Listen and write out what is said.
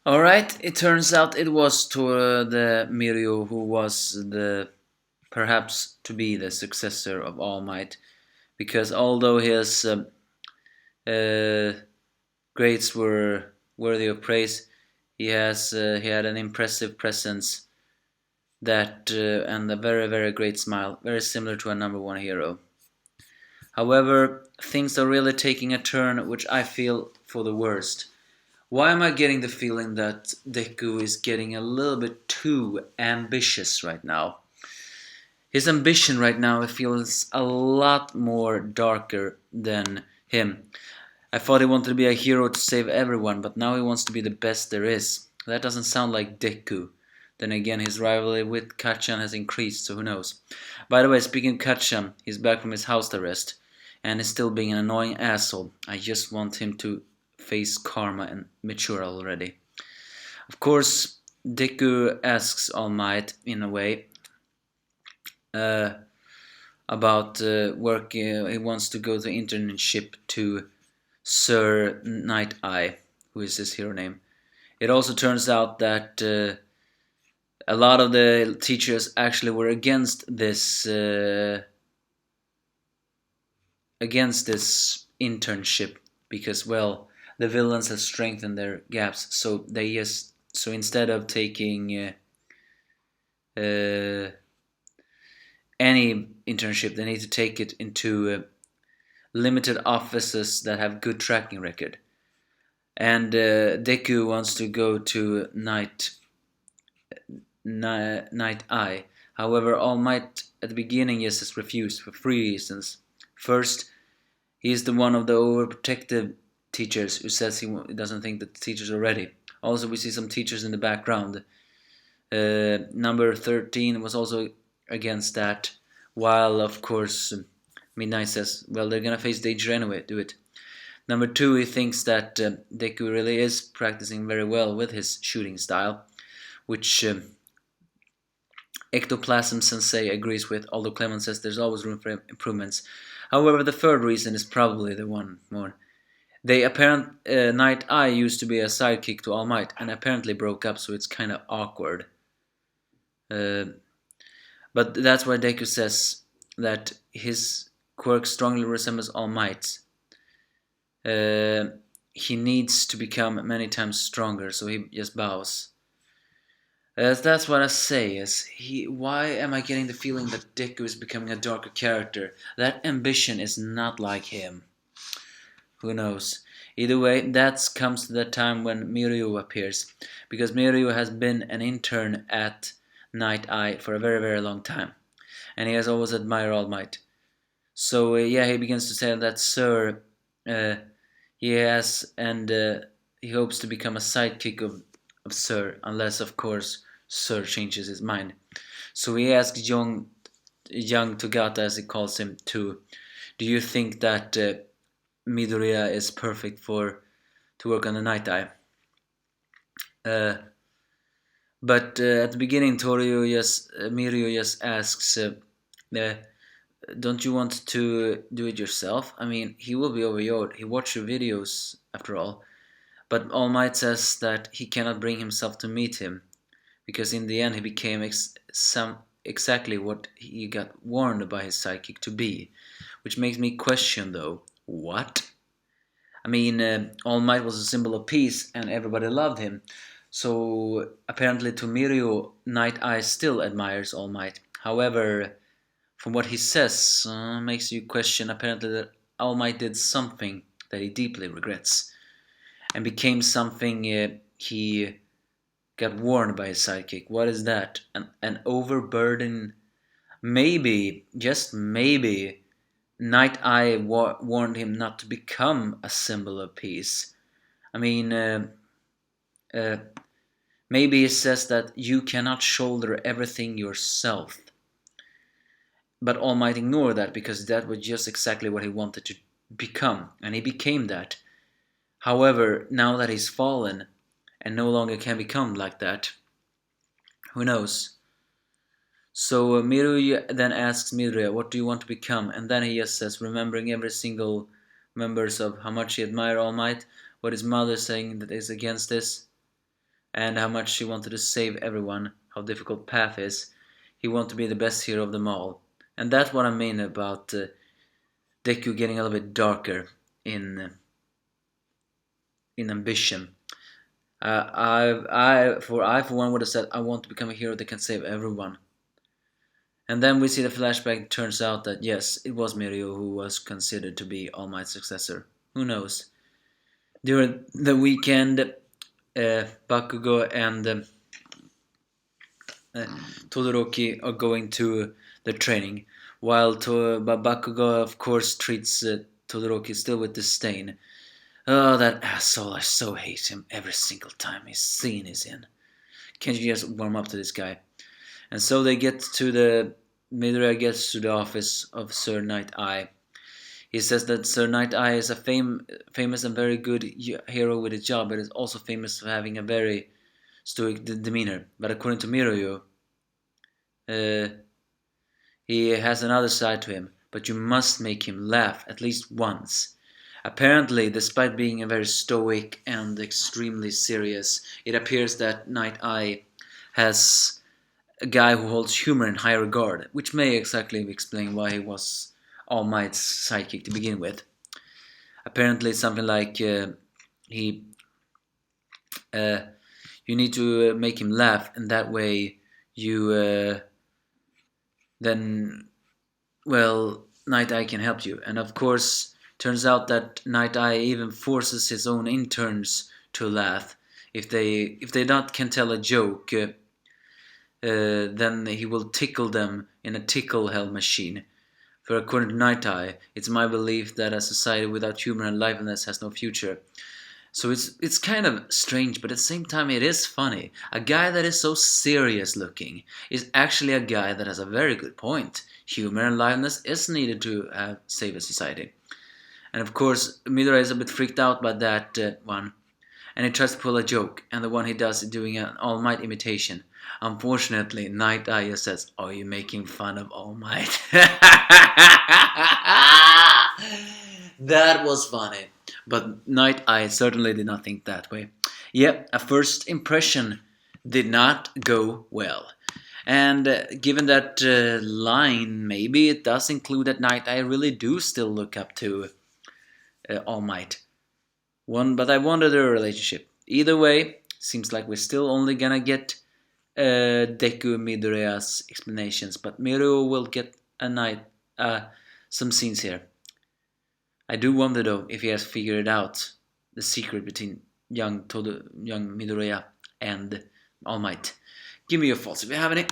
Alright, it turns out it was to the Mirio who was the perhaps to be the successor of All Might, because although his uh, grades were worthy of praise, he had an impressive presence that and a very great smile, very similar to a number one hero. However, things are really taking a turn, which I feel for the worst. Why am I getting the feeling that Deku is getting a little bit too ambitious right now? His ambition right now feels a lot more darker than him. I thought he wanted to be a hero to save everyone, but now he wants to be the best there is. That doesn't sound like Deku. Then again, his rivalry with Kachan has increased, so who knows. By the way, speaking of Kachan, he's back from his house arrest, and is still being an annoying asshole. I just want him to face karma and mature already. Of course, Deku asks All Might, in a way, uh, about work. He wants to go to internship to Sir Night Eye, who is his hero name. It also turns out that a lot of the teachers actually were against this internship because, well, the villains have strengthened their gaps. So instead of taking any internship, they need to take it into limited offices that have good tracking record. And Deku wants to go to Night Eye. However, All Might at the beginning just refused for three reasons. First, he is the one of the overprotective teachers who says he doesn't think that the teachers are ready. Also, we see some teachers in the background. Number 13 was also against that, while of course Midnight says, well, they're gonna face danger anyway, do it. Number 2, he thinks that Deku really is practicing very well with his shooting style, which Ectoplasm Sensei agrees with, although Clement says there's always room for improvements. However, the third reason is probably the one more. Night Eye used to be a sidekick to All Might, and apparently broke up, so it's kind of awkward. But that's why Deku says that his quirk strongly resembles All Might's. He needs to become many times stronger, so he just bows. That's what I say. Why am I getting the feeling that Deku is becoming a darker character? That ambition is not like him. Who knows? Either way, that comes to the time when Mirio appears, because Mirio has been an intern at Night Eye for a very long time, and he has always admired All Might. So yeah, he begins to say that Sir, he has and he hopes to become a sidekick of Sir, unless of course Sir changes his mind. So he asks young Togata, as he calls him, to, do you think that Midoriya is perfect to work on the Night Eye? But at the beginning, Mirio just asks, don't you want to do it yourself? I mean, he will be overjoyed. He watched your videos, after all. But All Might says that he cannot bring himself to meet him, because in the end he became exactly what he got warned by his sidekick to be. Which makes me question, though, what? I mean, All Might was a symbol of peace, and everybody loved him. So apparently to Mirio, Night Eye still admires All Might. However, from what he says, makes you question apparently that All Might did something that he deeply regrets, and became something he got warned by his sidekick. What is that? An overburden? Maybe, just maybe, Night Eye warned him not to become a symbol of peace. I mean, maybe he says that you cannot shoulder everything yourself. But All Might ignored that, because that was just exactly what he wanted to become, and he became that. However, now that he's fallen and no longer can become like that, who knows? So Miru then asks Midoriya, what do you want to become? And then he just says, remembering every single members of how much he admired All Might, what his mother saying that is against this. and how much he wanted to save everyone, how difficult path is. He wanted to be the best hero of them all. And that's what I mean about Deku getting a little bit darker in ambition. I for one would have said I want to become a hero that can save everyone. And then we see the flashback. It turns out that yes, it was Mirio who was considered to be All Might's successor. Who knows? During the weekend, Bakugo and Todoroki are going to the training, while Bakugo, of course, treats Todoroki still with disdain. Oh, that asshole! I so hate him every single time his scene is in. Can't you just warm up to this guy? And so they get to Midoriya gets to the office of Sir Night Eye. He says that Sir Night Eye is a famous and very good hero with a job, but is also famous for having a very stoic demeanor. But according to Mirio, he has another side to him, but you must make him laugh at least once. Apparently, despite being a very stoic and extremely serious, it appears that Night Eye has a guy who holds humor in high regard, which may exactly explain why he was All Might's sidekick to begin with. Apparently, something like you need to make him laugh, and that way you then, well, Night Eye can help you. And of course, turns out that Night Eye even forces his own interns to laugh. If they not can tell a joke, then he will tickle them in a tickle hell machine. For according to Night Eye, it's my belief that a society without humor and liveliness has no future. So it's kind of strange, but at the same time it is funny. A guy that is so serious looking is actually a guy that has a very good point. Humor and liveliness is needed to save a society. And of course, Midoriya is a bit freaked out by that one. And he tries to pull a joke, and the one he does is doing an All Might imitation. Unfortunately, Night Eye says, "Are you making fun of All Might?" That was funny. But Night Eye certainly did not think that way. Yep, a first impression did not go well. And given that line, maybe it does include that Night Eye really do still look up to All Might. But I wonder their relationship. Either way, seems like we're still only gonna get Deku Midoriya's explanations, but Mirio will get some scenes here. I do wonder though if he has figured out the secret between young Midoriya and All Might. Give me your thoughts if you have any.